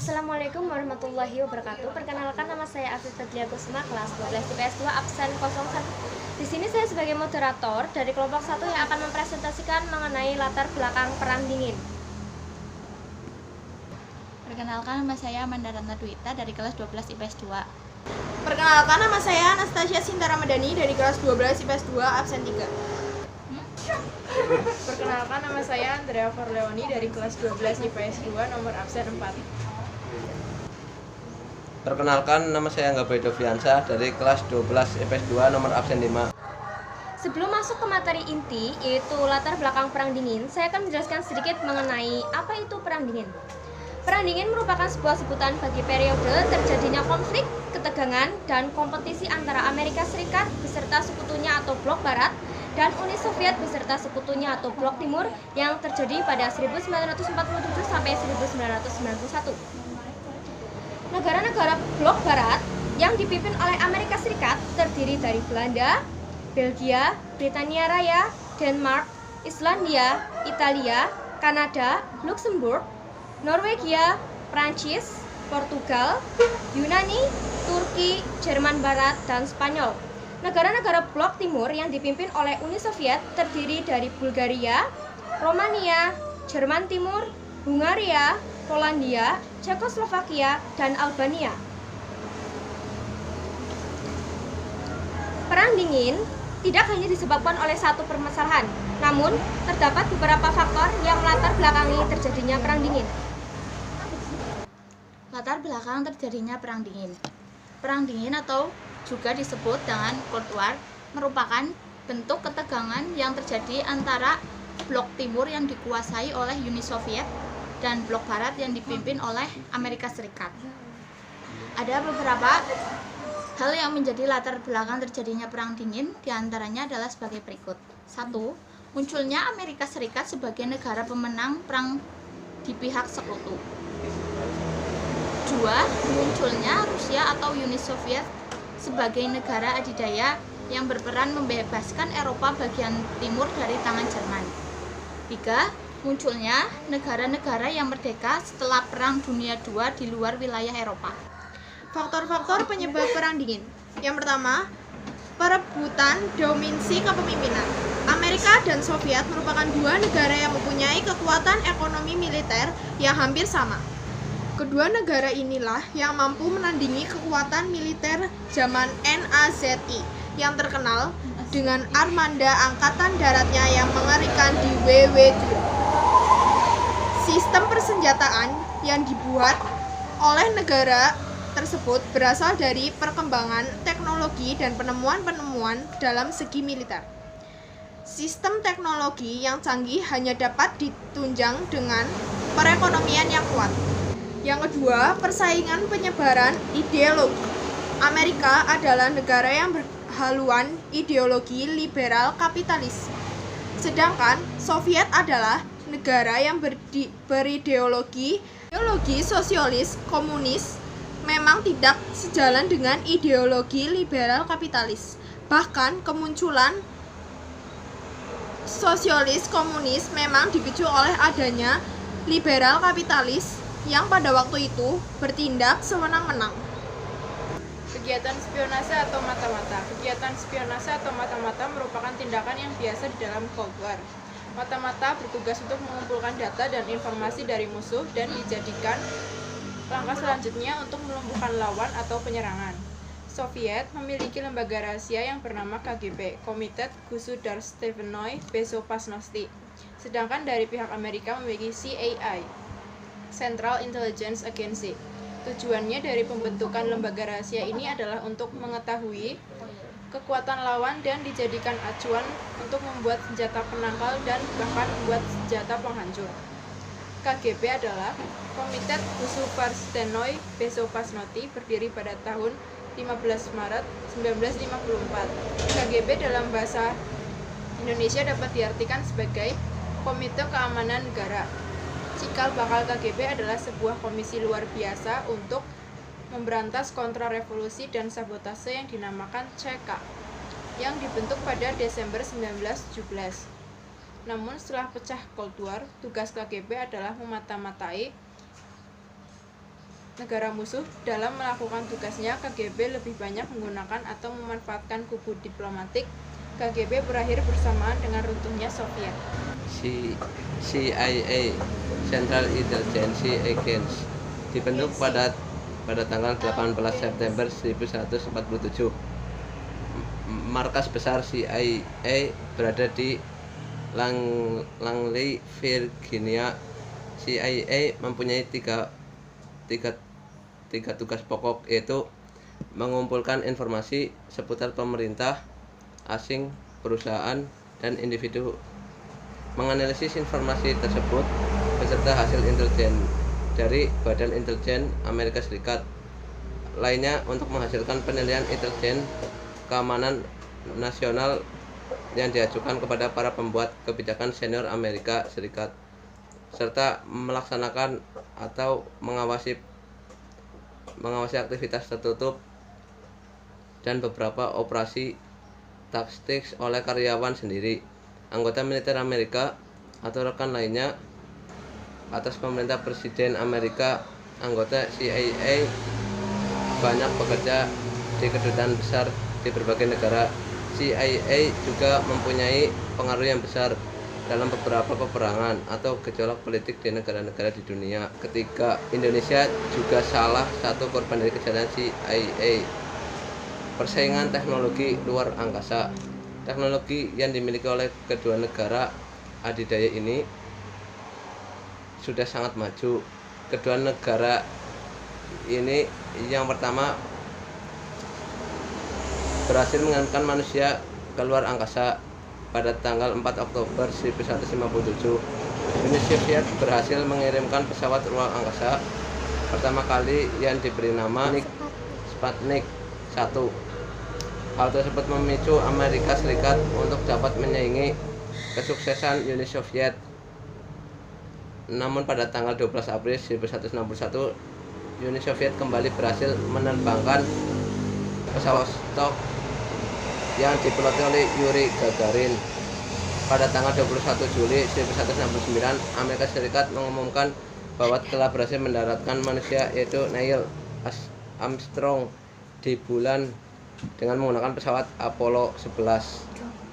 Assalamualaikum warahmatullahi wabarakatuh. Perkenalkan, nama saya Afif Fadlia Kusuma, kelas 12 IPS 2 absen 01. Di sini saya sebagai moderator dari kelompok 1 yang akan mempresentasikan mengenai latar belakang Perang Dingin. Perkenalkan, nama saya Amanda Ratna Dwita dari kelas 12 IPS 2. Perkenalkan, nama saya Anastasia Sinta Ramadhani dari kelas 12 IPS 2 absen 3. Perkenalkan, nama saya Andrea Forleoni dari kelas 12 IPS 2 nomor absen 4. Perkenalkan, nama saya Angga Doviansyah dari kelas 12 IPS 2 nomor absen 5. Sebelum masuk ke materi inti, yaitu latar belakang Perang Dingin, saya akan menjelaskan sedikit mengenai apa itu Perang Dingin. Perang Dingin merupakan sebuah sebutan bagi periode terjadinya konflik, ketegangan, dan kompetisi antara Amerika Serikat beserta sekutunya atau Blok Barat dan Uni Soviet beserta sekutunya atau Blok Timur yang terjadi pada 1947 sampai 1991. Negara-negara Blok Barat yang dipimpin oleh Amerika Serikat terdiri dari Belanda, Belgia, Britania Raya, Denmark, Islandia, Italia, Kanada, Luxembourg, Norwegia, Prancis, Portugal, Yunani, Turki, Jerman Barat, dan Spanyol. Negara-negara Blok Timur yang dipimpin oleh Uni Soviet terdiri dari Bulgaria, Romania, Jerman Timur, Hungaria, Polandia, Cekoslovakia, dan Albania. Perang Dingin tidak hanya disebabkan oleh satu permasalahan, namun terdapat beberapa faktor yang melatar belakangi terjadinya Perang Dingin. Latar belakang terjadinya Perang Dingin. Perang Dingin atau juga disebut dengan Cold War merupakan bentuk ketegangan yang terjadi antara Blok Timur yang dikuasai oleh Uni Soviet dan Blok Barat yang dipimpin oleh Amerika Serikat. Ada beberapa hal yang menjadi latar belakang terjadinya Perang Dingin, diantaranya adalah sebagai berikut. 1. Munculnya Amerika Serikat sebagai negara pemenang perang di pihak sekutu. 2. Munculnya Rusia atau Uni Soviet sebagai negara adidaya yang berperan membebaskan Eropa bagian timur dari tangan Jerman. 3. Munculnya negara-negara yang merdeka setelah Perang Dunia II di luar wilayah Eropa. Faktor-faktor penyebab Perang Dingin. Yang pertama, perebutan dominasi kepemimpinan. Amerika dan Soviet merupakan dua negara yang mempunyai kekuatan ekonomi militer yang hampir sama. Kedua negara inilah yang mampu menandingi kekuatan militer zaman NAZI yang terkenal dengan armada angkatan daratnya yang mengerikan di WW2. Sistem persenjataan yang dibuat oleh negara tersebut berasal dari perkembangan teknologi dan penemuan-penemuan dalam segi militer. Sistem teknologi yang canggih hanya dapat ditunjang dengan perekonomian yang kuat. Yang kedua, persaingan penyebaran ideologi. Amerika adalah negara yang berhaluan ideologi liberal kapitalis. Sedangkan Soviet adalah negara yang berideologi sosialis komunis, memang tidak sejalan dengan ideologi liberal kapitalis. Bahkan kemunculan sosialis komunis memang dipicu oleh adanya liberal kapitalis yang pada waktu itu bertindak sewenang-wenang. Kegiatan spionase atau mata-mata. Kegiatan spionase atau mata-mata merupakan tindakan yang biasa di dalam Cold War. Mata-mata bertugas untuk mengumpulkan data dan informasi dari musuh dan dijadikan langkah selanjutnya untuk melumpuhkan lawan atau penyerangan. Soviet memiliki lembaga rahasia yang bernama KGB, Komitet Государственной Безопасности. Sedangkan dari pihak Amerika memiliki CAI, Central Intelligence Agency. Tujuannya dari pembentukan lembaga rahasia ini adalah untuk mengetahui kekuatan lawan dan dijadikan acuan untuk membuat senjata penangkal dan bahkan membuat senjata penghancur. KGB adalah Komitet Государственной Безопасности, berdiri pada tahun 15 Maret 1954. KGB dalam bahasa Indonesia dapat diartikan sebagai Komite Keamanan Negara. Cikal bakal KGB adalah sebuah komisi luar biasa untuk memberantas kontrarevolusi dan sabotase yang dinamakan CK, yang dibentuk pada Desember 1917. Namun setelah pecah Cold War, tugas KGB adalah memata-matai negara musuh dalam melakukan tugasnya, KGB lebih banyak menggunakan atau memanfaatkan kubu diplomatik. KGB berakhir bersamaan dengan runtuhnya Soviet. CIA Central Intelligence Agency dibentuk pada tanggal 18 September 1947. Markas besar CIA berada di Langley, Virginia. CIA mempunyai tiga tugas pokok, yaitu mengumpulkan informasi seputar pemerintah asing, perusahaan, dan individu, menganalisis informasi tersebut beserta hasil intelijen dari Badan Intelijen Amerika Serikat lainnya untuk menghasilkan penilaian intelijen keamanan nasional yang diajukan kepada para pembuat kebijakan senior Amerika Serikat, serta melaksanakan atau mengawasi aktivitas tertutup dan beberapa operasi taktik oleh karyawan sendiri, anggota militer Amerika, atau rekan lainnya atas pemerintah Presiden Amerika. Anggota CIA banyak bekerja di kedutaan besar di berbagai negara. CIA juga mempunyai pengaruh yang besar dalam beberapa peperangan atau gejolak politik di negara-negara di dunia. Ketiga, Indonesia juga salah satu korban dari kejahatan CIA. Persaingan teknologi luar angkasa. Teknologi yang dimiliki oleh kedua negara adidaya ini sudah sangat maju. Kedua negara ini yang pertama berhasil mengirimkan manusia ke luar angkasa pada tanggal 4 Oktober 1957. Uni Soviet berhasil mengirimkan pesawat ruang angkasa pertama kali yang diberi nama Sputnik 1. Hal tersebut memicu Amerika Serikat untuk dapat menyaingi kesuksesan Uni Soviet. Namun pada tanggal 12 April 1961, Uni Soviet kembali berhasil menerbangkan pesawat Vostok yang dipiloti oleh Yuri Gagarin. Pada tanggal 21 Juli 1969, Amerika Serikat mengumumkan bahwa telah berhasil mendaratkan manusia, yaitu Neil Armstrong, di bulan dengan menggunakan pesawat Apollo 11.